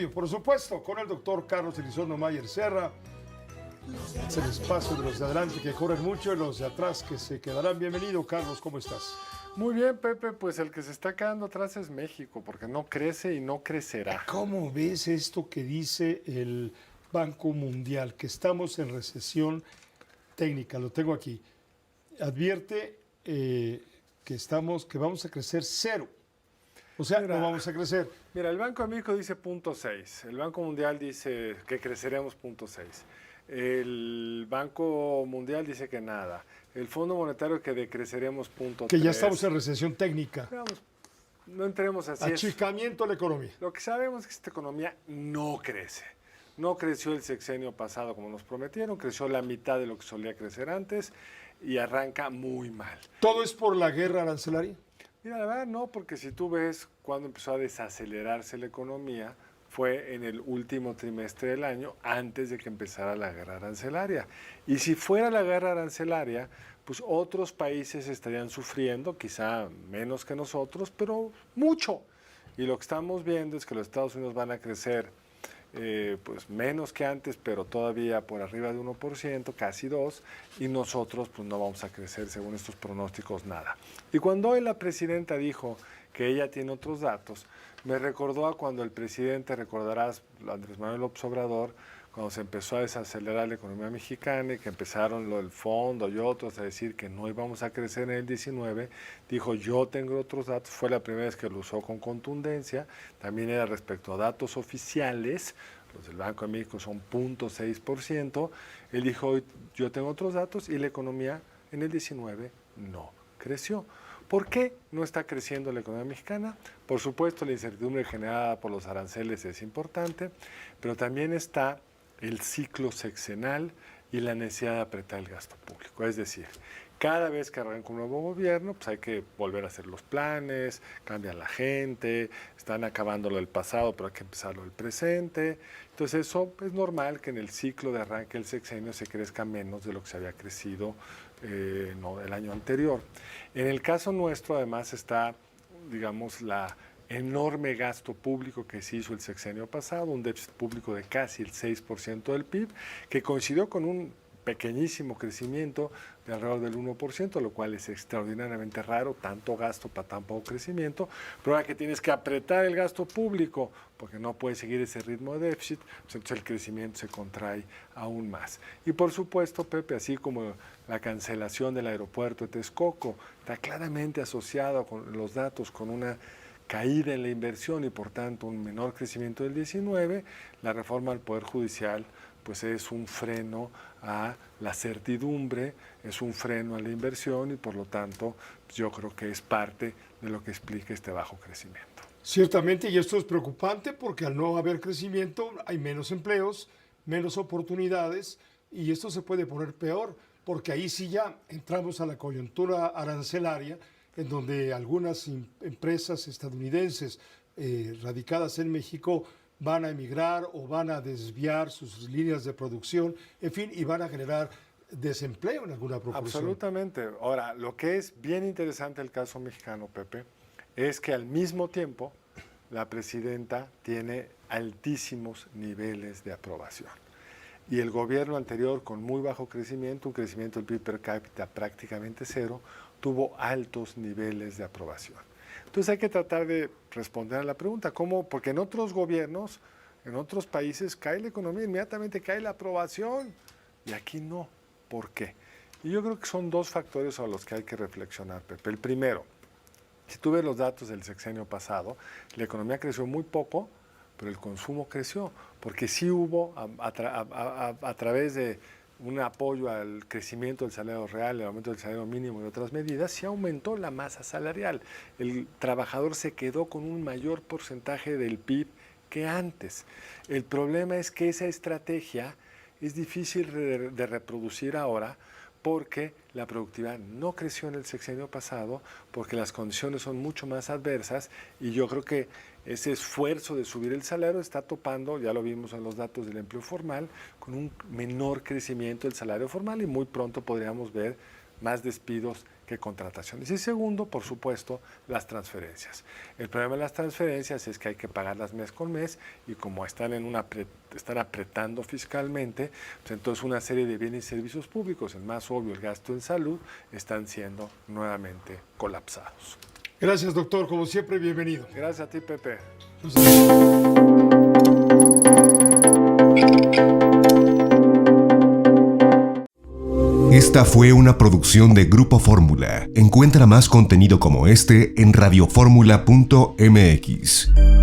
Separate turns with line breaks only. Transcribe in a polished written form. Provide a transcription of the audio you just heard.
estudio, por supuesto, con el doctor Carlos Elizondo Mayer Serra. Es el espacio de los de adelante que corren mucho y los de atrás que se quedarán. Bienvenido, Carlos, ¿cómo estás?
Muy bien, Pepe, pues el que se está quedando atrás es México, porque no crece y no crecerá.
¿Cómo ves esto que dice el Banco Mundial? Que estamos en recesión técnica, lo tengo aquí. Advierte que vamos a crecer cero. O sea, no vamos a crecer.
Mira, el Banco de México dice 0.6, el Banco Mundial dice que creceremos 0.6, el Banco Mundial dice que nada, el Fondo Monetario que decreceremos 0.3.
Que ya estamos en recesión técnica.
Veamos, no entremos así.
Achicamiento a la economía.
Lo que sabemos es que esta economía no crece. No creció el sexenio pasado como nos prometieron, creció la mitad de lo que solía crecer antes y arranca muy mal.
¿Todo es por la guerra arancelaria?
Mira, la verdad no, porque si tú ves cuando empezó a desacelerarse la economía, fue en el último trimestre del año, antes de que empezara la guerra arancelaria. Y si fuera la guerra arancelaria, pues otros países estarían sufriendo, quizá menos que nosotros, pero mucho. Y lo que estamos viendo es que los Estados Unidos van a crecer pues menos que antes, pero todavía por arriba de 1%, casi 2%, y nosotros pues no vamos a crecer según estos pronósticos nada. Y cuando hoy la presidenta dijo que ella tiene otros datos, me recordó a cuando el presidente, recordarás, Andrés Manuel López Obrador, cuando se empezó a desacelerar la economía mexicana y que empezaron el fondo y otros a decir que no íbamos a crecer en el 19, dijo yo tengo otros datos, fue la primera vez que lo usó con contundencia, también era respecto a datos oficiales, los del Banco de México son 0.6%, él dijo yo tengo otros datos y la economía en el 19 no creció. ¿Por qué no está creciendo la economía mexicana? Por supuesto, la incertidumbre generada por los aranceles es importante, pero también está el ciclo sexenal y la necesidad de apretar el gasto público. Es decir, cada vez que arranca un nuevo gobierno, pues hay que volver a hacer los planes, cambia la gente, están acabando lo del pasado, pero hay que empezar lo del presente. Entonces eso es normal que en el ciclo de arranque del sexenio se crezca menos de lo que se había crecido el año anterior. En el caso nuestro, además, está, digamos, la enorme gasto público que se hizo el sexenio pasado, un déficit público de casi el 6% del PIB, que coincidió con un pequeñísimo crecimiento de alrededor del 1%, lo cual es extraordinariamente raro, tanto gasto para tan poco crecimiento, pero ahora que tienes que apretar el gasto público, porque no puedes seguir ese ritmo de déficit, pues entonces el crecimiento se contrae aún más. Y por supuesto, Pepe, así como la cancelación del aeropuerto de Texcoco está claramente asociado con los datos con una caída en la inversión y por tanto un menor crecimiento del 19, la reforma al Poder Judicial pues es un freno a la certidumbre, es un freno a la inversión y por lo tanto yo creo que es parte de lo que explica este bajo crecimiento.
Ciertamente, y esto es preocupante porque al no haber crecimiento hay menos empleos, menos oportunidades y esto se puede poner peor porque ahí sí ya entramos a la coyuntura arancelaria en donde algunas empresas estadounidenses radicadas en México van a emigrar o van a desviar sus líneas de producción, en fin, y van a generar desempleo en alguna proporción.
Absolutamente. Ahora, lo que es bien interesante el caso mexicano, Pepe, es que al mismo tiempo la presidenta tiene altísimos niveles de aprobación. Y el gobierno anterior, con muy bajo crecimiento, un crecimiento del PIB per cápita prácticamente cero, tuvo altos niveles de aprobación. Entonces hay que tratar de responder a la pregunta, ¿cómo? Porque en otros gobiernos, en otros países cae la economía, inmediatamente cae la aprobación y aquí no. ¿Por qué? Y yo creo que son dos factores a los que hay que reflexionar, Pepe. El primero, si tú ves los datos del sexenio pasado, la economía creció muy poco, pero el consumo creció, porque sí hubo a través de un apoyo al crecimiento del salario real, el aumento del salario mínimo y otras medidas, sí aumentó la masa salarial. El trabajador se quedó con un mayor porcentaje del PIB que antes. El problema es que esa estrategia es difícil de reproducir ahora porque la productividad no creció en el sexenio pasado, porque las condiciones son mucho más adversas y yo creo que ese esfuerzo de subir el salario está topando, ya lo vimos en los datos del empleo formal, con un menor crecimiento del salario formal y muy pronto podríamos ver más despidos que contrataciones. Y segundo, por supuesto, las transferencias. El problema de las transferencias es que hay que pagarlas mes con mes y como están apretando fiscalmente, pues entonces una serie de bienes y servicios públicos, el más obvio, el gasto en salud, están siendo nuevamente colapsados.
Gracias, doctor. Como siempre, bienvenido.
Gracias a ti, Pepe.
Esta fue una producción de Grupo Fórmula. Encuentra más contenido como este en radioformula.mx.